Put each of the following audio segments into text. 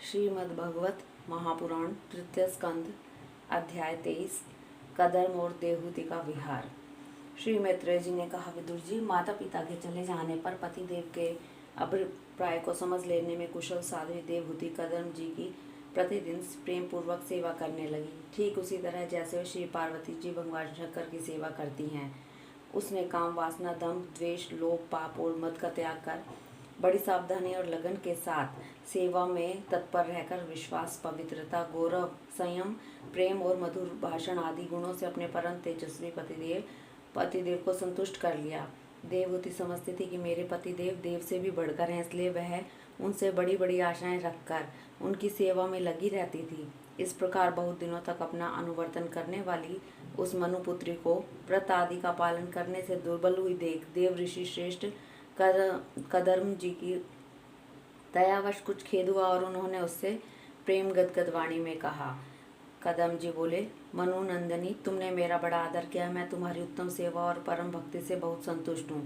श्रीमद्भगवत महापुराण तृतीय स्कंद अध्याय 23 कदर्म और देवहूति का विहार। श्री मैत्रेय जी ने कहा, विदुर जी, माता पिता के चले जाने पर पतिदेव के अभिप्राय को समझ लेने में कुशल साध्वी देवहूति कदर्म जी की प्रतिदिन प्रेम पूर्वक सेवा करने लगी, ठीक उसी तरह जैसे श्री पार्वती जी भगवान शंकर की सेवा करती हैं। उसने काम वासना, दम्भ, द्वेष, लोभ, पाप और मद का त्याग कर बड़ी सावधानी और लगन के साथ सेवा में तत्पर रहकर विश्वास, पवित्रता, गौरव, संयम, प्रेम और मधुर भाषण आदि गुणों से अपने परम तेजस्वी पतिदेव को संतुष्ट कर लिया। देवहूति समझती थी कि मेरे पतिदेव देव से भी बढ़कर हैं, इसलिए वह उनसे बड़ी बड़ी आशाएं रखकर उनकी सेवा में लगी रहती थी। इस प्रकार बहुत दिनों तक अपना अनुवर्तन करने वाली उस मनुपुत्री को व्रत आदि का पालन करने से दुर्बल हुई देख देव ऋषि श्रेष्ठ कदर्म जी की दयावश कुछ खेद हुआ और उन्होंने उससे प्रेम गदगद वाणी में कहा। कदम जी बोले, मनुनंदनी, तुमने मेरा बड़ा आदर किया। मैं तुम्हारी उत्तम सेवा और परम भक्ति से बहुत संतुष्ट हूँ।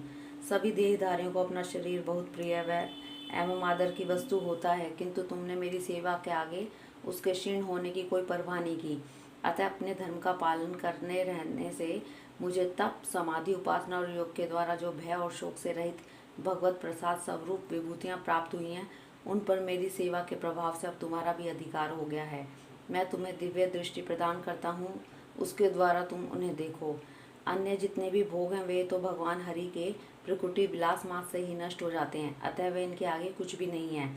सभी देहधारियों को अपना शरीर बहुत प्रिय व एवं आदर की वस्तु होता है, किंतु तुमने मेरी सेवा के आगे उसके क्षीण होने की कोई परवाह नहीं की। अतः अपने धर्म का पालन करने रहने से मुझे तप, समाधि, उपासना और योग के द्वारा जो भय और शोक से रहित भगवत प्रसाद स्वरूप विभूतियाँ प्राप्त हुई हैं, उन पर मेरी सेवा के प्रभाव से अब तुम्हारा भी अधिकार हो गया है। मैं तुम्हें दिव्य दृष्टि प्रदान करता हूँ, उसके द्वारा तुम उन्हें देखो। अन्य जितने भी भोग हैं वे तो भगवान हरि के प्रकृति विलास मात्र से ही नष्ट हो जाते हैं, अतः वे इनके आगे कुछ भी नहीं है।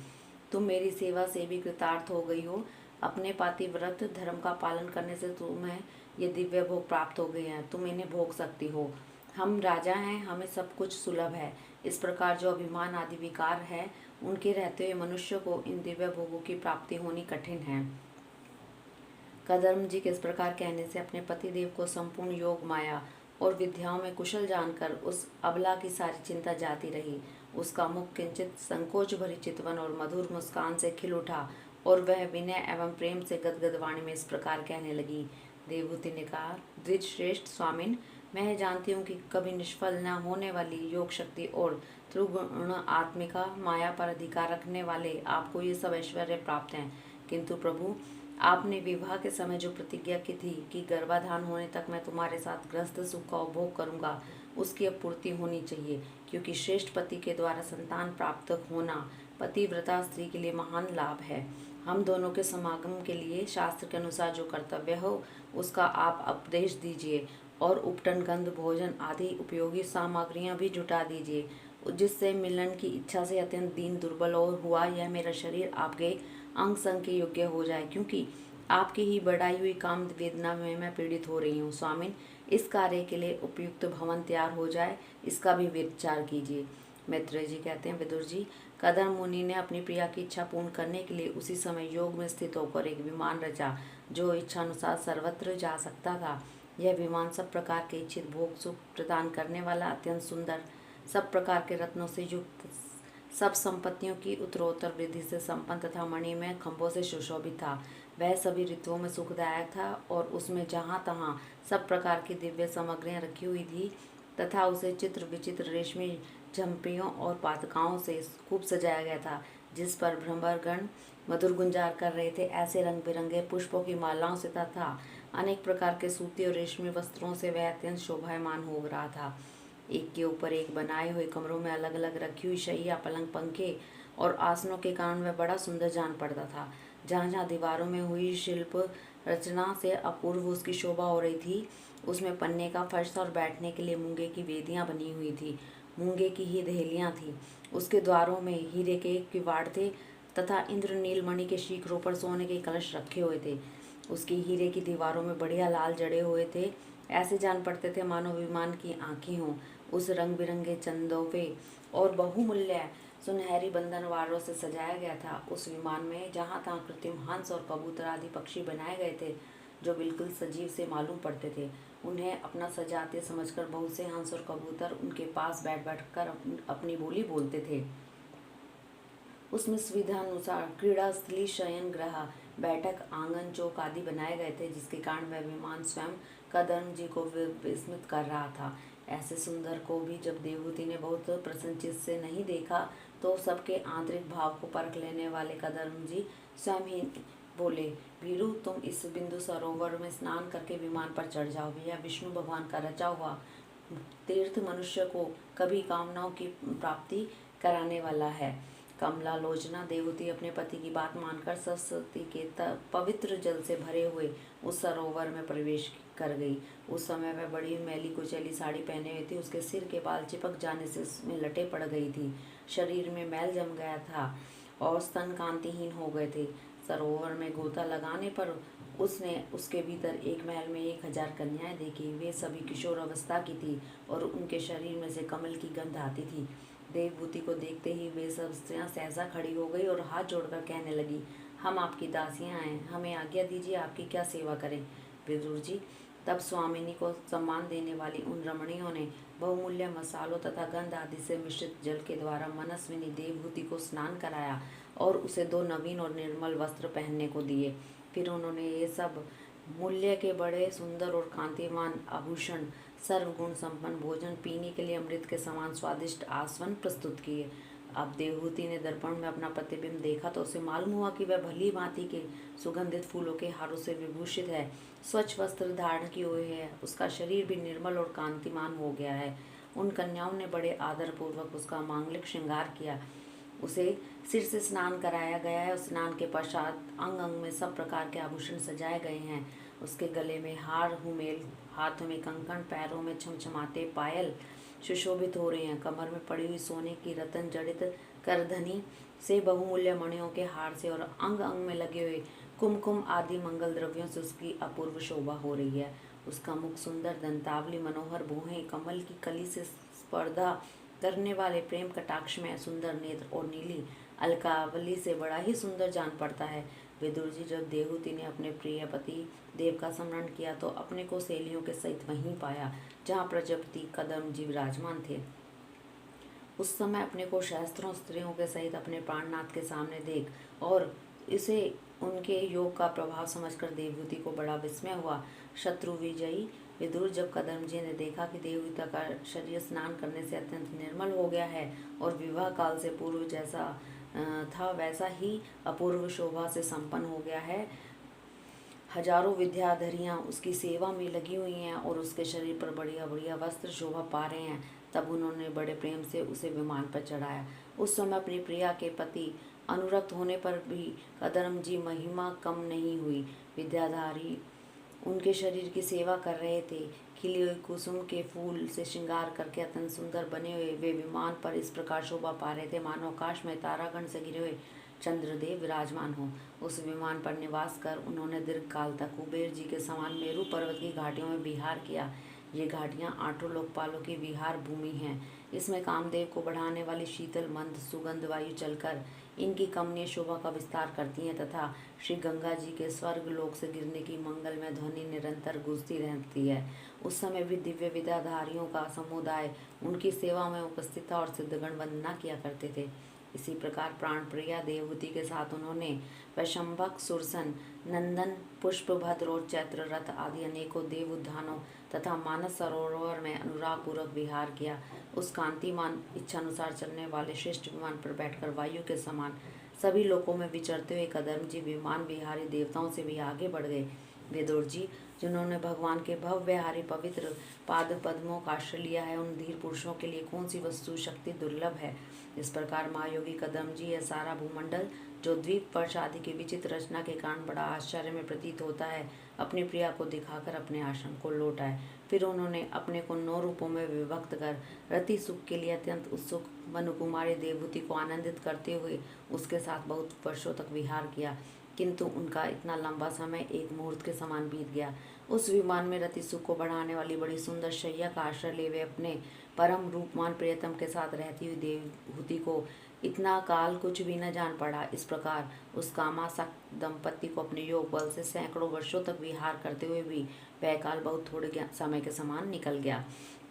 तुम मेरी सेवा से भी कृतार्थ हो गई हो। अपने पातिव्रत धर्म का पालन करने से तुम्हें ये दिव्य भोग प्राप्त हो गए हैं, तुम इन्हें भोग सकती हो। हम राजा हैं, हमें सब कुछ सुलभ है। इस प्रकार जो अभिमान आदि विकार है, उनके रहते हुए मनुष्य को इन दिव्य भोगों की प्राप्ति होनी कठिन है। कदर्म जी के इस प्रकार कहने से अपने पतिदेव को संपूर्ण योग, माया और विद्याओं में कुशल जानकर उस अबला की सारी चिंता जाती रही। उसका मुख किंचित संकोच भरी चितवन और मधुर मुस्कान से खिल उठा और वह विनय एवं प्रेम से गदगद वाणी में इस प्रकार कहने लगी। देवहूति ने कहा, द्विज श्रेष्ठ स्वामिन, मैं जानती हूँ कि कभी निष्फल न होने वाली योग शक्ति और त्रिगुण आत्मिका माया पर अधिकार रखने वाले आपको ये सब ऐश्वर्य प्राप्त हैं, किंतु प्रभु, आपने विवाह के समय जो प्रतिज्ञा की थी कि गर्भाधान होने तक मैं तुम्हारे साथ गृहस्थ सुख का उपभोग करूंगा, उसकी अब पूर्ति होनी चाहिए, क्योंकि श्रेष्ठ पति के द्वारा संतान प्राप्त होना पतिव्रता स्त्री के लिए महान लाभ है। हम दोनों के समागम के लिए शास्त्र के अनुसार जो कर्तव्य हो उसका आप उपदेश दीजिए और उपटन, गंध, भोजन आदि उपयोगी सामग्रियां भी जुटा दीजिए, जिससे मिलन की इच्छा से अत्यंत दीन दुर्बल और हुआ यह मेरा शरीर आपके अंग संग के योग्य हो जाए, क्योंकि आपकी ही बढ़ाई हुई काम वेदना में मैं पीड़ित हो रही हूँ। स्वामिन, इस कार्य के लिए उपयुक्त भवन तैयार हो जाए, इसका भी विचार कीजिए। मैत्रेय जी कहते हैं, विदुर जी, कदर्म मुनि ने अपनी प्रिया की इच्छा पूर्ण करने के लिए उसी समय योग में स्थित होकर एक विमान रचा, जो इच्छानुसार सर्वत्र जा सकता था। यह विमान सब प्रकार के इच्छित भोग सुख प्रदान करने वाला, अत्यंत सुंदर, सब प्रकार के रत्नों से युक्त, सब संपत्तियों की उत्तरोत्तर वृद्धि से संपन्न तथा मणिमय खंभों से सुशोभित था। वह सभी ऋतुओं में सुखदायक था और उसमें जहाँ तहाँ सब प्रकार की दिव्य सामग्रियाँ रखी हुई थी तथा उसे चित्र विचित्र रेशमी झंपियों और पादुकाओं से खूब सजाया गया था, जिस पर भ्रमरगण मधुर गुंजार कर रहे थे। ऐसे रंग बिरंगे पुष्पों की मालाओं से तथा अनेक प्रकार के सूती और रेशमी वस्त्रों से वह अत्यंत शोभायमान हो रहा था। एक के ऊपर एक बनाए हुए कमरों में अलग अलग रखी हुई शैया, पलंग, पंखे और आसनों के कारण वह बड़ा सुंदर जान पड़ता था। जहाँ जहाँ दीवारों में हुई शिल्प रचना से अपूर्व उसकी शोभा हो रही थी, उसमें पन्ने का फर्श और बैठने के लिए मूंगे की वेदियाँ बनी हुई थी। मूंगे की ही दहलियाँ थी। उसके द्वारों में हीरे के किवाड़ थे तथा इंद्र नीलमणि के शिखरों पर सोने के कलश रखे हुए थे। उसकी हीरे की दीवारों में बढ़िया लाल जड़े हुए थे, ऐसे जान पड़ते थे मानो विमान की आंखें हों। उस रंग बिरंगे चंदोवे और बहुमूल्य सुनहरी बंधनवारों से सजाया गया था। उस विमान में जहाँ तहाँ कृत्रिम हंस और कबूतर आदि पक्षी बनाए गए थे, जो बिल्कुल सजीव से मालूम पड़ते थे। उन्हें अपना सजाते समझकर बहुत से हंस और कबूतर उनके पास बैठ बैठकर अपनी बोली बोलते थे। उसमें सुविधा अनुसार क्रीड़ा स्थली, शयन गृह, बैठक, आंगन, चौक आदि बनाए गए थे, जिसके कारण वह विमान स्वयं कदर्म जी को विस्मित कर रहा था। ऐसे सुंदर को भी जब देवहूति ने बहुत प्रसन्नचित्त से नहीं देखा, तो सबके आंतरिक भाव को परख लेने वाले कदम जी स्वयं ही बोले, वीरू तुम इस बिंदु सरोवर में स्नान करके विमान पर चढ़ जाओ। यह विष्णु भगवान का रचा हुआ तीर्थ मनुष्य को कभी कामनाओं की प्राप्ति कराने वाला है। कमला लोचना देवहूति अपने पति की बात मानकर सरस्वती के पवित्र जल से भरे हुए उस सरोवर में प्रवेश कर गई। उस समय वह बड़ी मैली कुचैली साड़ी पहने हुई थी। उसके सिर के बाल चिपक जाने से उसमें लटे पड़ गई थी। शरीर में मैल जम गया था और स्तन कांतिहीन हो गए थे। सरोवर में गोता लगाने पर उसने उसके भीतर एक महल में 1000 कन्याएं देखी। वे सभी किशोर अवस्था की थी और उनके शरीर में से कमल की गंध आती थी। देवभूति को देखते ही वे सब स्त्रियां सहसा खड़ी हो गई और हाथ जोड़कर कहने लगी, हम आपकी दासियां हैं, हमें आज्ञा दीजिए, आपकी क्या सेवा करें। विदुर जी, तब स्वामिनी को सम्मान देने वाली उन रमणियों ने बहुमूल्य मसालों तथा गंध आदि से मिश्रित जल के द्वारा मनस्विनी देवभूति को स्नान कराया और उसे 2 नवीन और निर्मल वस्त्र पहनने को दिए। फिर उन्होंने ये सब मूल्य के बड़े सुंदर और कांतिमान आभूषण, सर्वगुण संपन्न भोजन, पीने के लिए अमृत के समान स्वादिष्ट आसवन प्रस्तुत किए। अब देवहूति ने दर्पण में अपना प्रतिबिंब देखा तो उसे मालूम हुआ कि वह भली भांति के सुगंधित फूलों के हारों से विभूषित है, स्वच्छ वस्त्र धारण किए हुए है, उसका शरीर भी निर्मल और कांतिमान हो गया है। उन कन्याओं ने बड़े आदर पूर्वक उसका मांगलिक श्रृंगार किया। उसे सिर से स्नान कराया गया है। स्नान के पश्चात अंग अंग में सब प्रकार के आभूषण सजाए गए हैं। उसके गले में हार हुमेल, हाथों में कंकण, पैरों में छमछमाते पायल सुशोभित हो रहे हैं। कमर में पड़ी हुई सोने की रतन जड़ित करधनी से, बहुमूल्य मणियों के हार से और अंग अंग में लगे हुए कुमकुम आदि मंगल द्रव्यों से उसकी अपूर्व शोभा हो रही है। उसका मुख सुंदर, दंतावली मनोहर, भुहें कमल की कली से स्पर्धा करने वाले प्रेम कटाक्ष में सुंदर नेत्र और नीली अलकावली से बड़ा ही सुंदर जान पड़ता है। विदुर जी, जब देवहूति ने अपने प्रिय पति देव का स्मरण किया तो अपने को सहेलियों के सहित वहीं पाया जहाँ प्रजापति कदम जी विराजमान थे। उस समय अपने को शास्त्रों स्त्रियों के सहित अपने प्राणनाथ के सामने देख और इसे उनके योग का प्रभाव समझकर देवहूति को बड़ा विस्मय हुआ। शत्रु विजयी विदुर, जब कदम जी ने देखा कि देवहूति का शरीर स्नान करने से अत्यंत निर्मल हो गया है और विवाह काल से पूर्व जैसा था वैसा ही अपूर्व शोभा से संपन्न हो गया है, हजारों विद्याधरियां उसकी सेवा में लगी हुई हैं और उसके शरीर पर बढ़िया बढ़िया वस्त्र शोभा पा रहे हैं, तब उन्होंने बड़े प्रेम से उसे विमान पर चढ़ाया। उस समय अपनी प्रिया के पति अनुरक्त होने पर भी कदम जी महिमा कम नहीं हुई। विद्याधारी उनके शरीर की सेवा कर रहे थे। खिले हुए कुसुम के फूल से श्रृंगार करके अत्यंत सुंदर बने हुए वे विमान पर इस प्रकार शोभा पा रहे थे मानो आकाश में तारागण से घिरे हुए चंद्रदेव विराजमान हो। उस विमान पर निवास कर उन्होंने दीर्घ काल तक कुबेर जी के समान मेरू पर्वत की घाटियों में विहार किया। ये घाटियाँ 8 लोकपालों की विहार भूमि हैं। इसमें कामदेव को बढ़ाने वाली शीतल मंद सुगंध वायु चलकर इनकी कमनीय शोभा का विस्तार करती हैं तथा श्री गंगा जी के स्वर्ग लोक से गिरने की मंगलमय ध्वनि निरंतर गूंजती रहती है। उस समय भी दिव्य विद्याधारियों का समुदाय उनकी सेवा में उपस्थित था और सिद्धगण वंदना किया करते थे। इसी प्रकार प्राण प्रिया देवहूति के साथ उन्होंने वैशंभक, सुरसन, नंदन, पुष्पभद्र और चैत्र रथ आदि अनेकों देव उद्यानों तथा मानस सरोवर में अनुराग पूर्वक विहार किया। उस कांतिमान इच्छानुसार चलने वाले श्रेष्ठ विमान पर बैठकर वायु के समान सभी लोकों में विचरते हुए कदम जी विमान विहारी देवताओं से भी आगे बढ़ गए। विदुर जी, जिन्होंने भगवान के भव्यहारी पवित्र पाद पद्मों का आश्रय लिया है, उन धीर पुरुषों के लिए कौन सी वस्तु शक्ति दुर्लभ है। इस प्रकार महायोगी कदम जी यह सारा भूमंडल जो द्वीप वर्ष आदि की विचित्र रचना के कारण बड़ा आश्चर्य में प्रतीत होता है, अपनी प्रिया को दिखाकर अपने आश्रम को लौट आए। फिर उन्होंने अपने को 9 रूपों में विभक्त कर रति सुख के लिए अत्यंत उत्सुक मनुकुमारी देवहूति को आनंदित करते हुए उसके साथ बहुत वर्षों तक विहार किया, किंतु उनका इतना लंबा समय एक मुहूर्त के समान बीत गया। उस विमान में रति सुख को बढ़ाने वाली बड़ी सुंदर शैया का आश्रय ले वे अपने परम रूपमान प्रियतम के साथ रहती हुई देवहूति को इतना काल कुछ भी न जान पड़ा। इस प्रकार उस कामासक्त दंपति को अपने योग बल से सैकड़ों वर्षों तक विहार करते हुए भी वह काल बहुत थोड़े समय के समान निकल गया।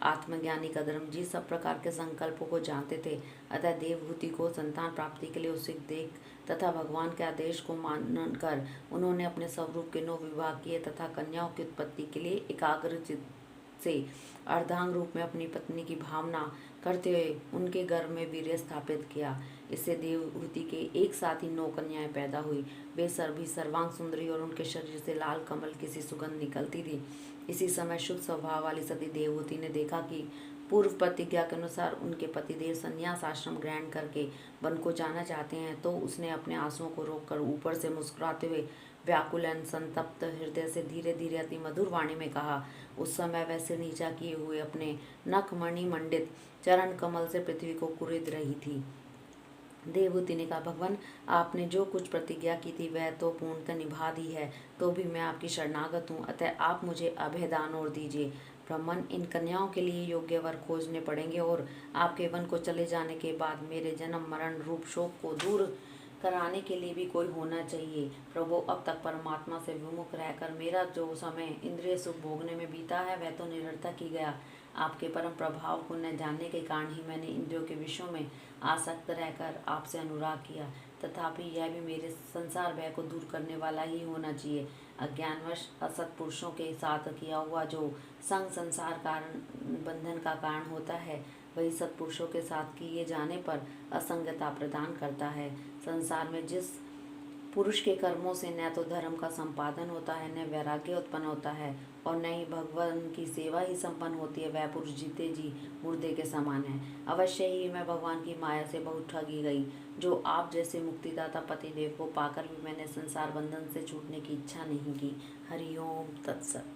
आत्मज्ञानी कदम जी सब प्रकार के संकल्पों को जानते थे, अतः देवहूति को संतान प्राप्ति के लिए उत्सुक देख तथा भगवान के आदेश को मानकर उन्होंने अपने स्वरूप के 9 विवाह किए तथा कन्याओं की उत्पत्ति के लिए एकाग्रचित से अर्धांग रूप में अपनी पत्नी की भावना करते हुए उनके गर्भ में वीर्य स्थापित किया। इससे देवहूति के एक साथ ही 9 कन्याएं पैदा हुई। वे सभी सर्वांग सुंदरी और उनके शरीर से लाल कमल की सी सुगंध निकलती थी। इसी समय शुद्ध स्वभाव वाली सती देवहूति ने देखा कि पूर्व प्रतिज्ञा के अनुसार उनके पतिदेव संन्यास आश्रम ग्रहण करके वन को जाना चाहते हैं, तो उसने अपने आंसुओं को रोककर ऊपर से मुस्कुराते हुए व्याकुल एवं संतप्त हृदय से धीरे धीरे अति मधुर वाणी में कहा। उस समय वह सिर नीचा किए हुए अपने नखमणि मंडित चरण कमल से पृथ्वी को कुरेद रही थी। देवहूति ने कहा, भगवान, आपने जो कुछ प्रतिज्ञा की थी वह तो पूर्णतः निभा दी है, तो भी मैं आपकी शरणागत हूँ, अतः आप मुझे अभय दान और दीजिए। ब्राह्मण, इन कन्याओं के लिए योग्य वर खोजने पड़ेंगे और आपके वन को चले जाने के बाद मेरे जन्म मरण रूप शोक को दूर कराने के लिए भी कोई होना चाहिए। प्रभु, अब तक परमात्मा से विमुख रहकर मेरा जो समय इंद्रिय सुख भोगने में बीता है वह तो निरर्थक ही गया। आपके परम प्रभाव को न जानने के कारण ही मैंने इंद्रियों के विषयों में आसक्त रहकर आपसे अनुराग किया। तथापि यह भी मेरे संसार भय को दूर करने वाला ही होना चाहिए। अज्ञानवश असत पुरुषों के साथ किया हुआ जो संग संसार कारण बंधन का कारण होता है, वही सत्पुरुषों के साथ किए जाने पर असंगता प्रदान करता है। संसार में जिस पुरुष के कर्मों से न तो धर्म का संपादन होता है, न वैराग्य उत्पन्न होता है और न ही भगवान की सेवा ही संपन्न होती है, वह पुरुष जीते जी मुर्दे के समान है। अवश्य ही मैं भगवान की माया से बहुत ठगी गई। जो आप जैसे मुक्तिदाता पतिदेव को पाकर भी मैंने संसार बंधन से छूटने की इच्छा नहीं की। हरि ओम तत्सत।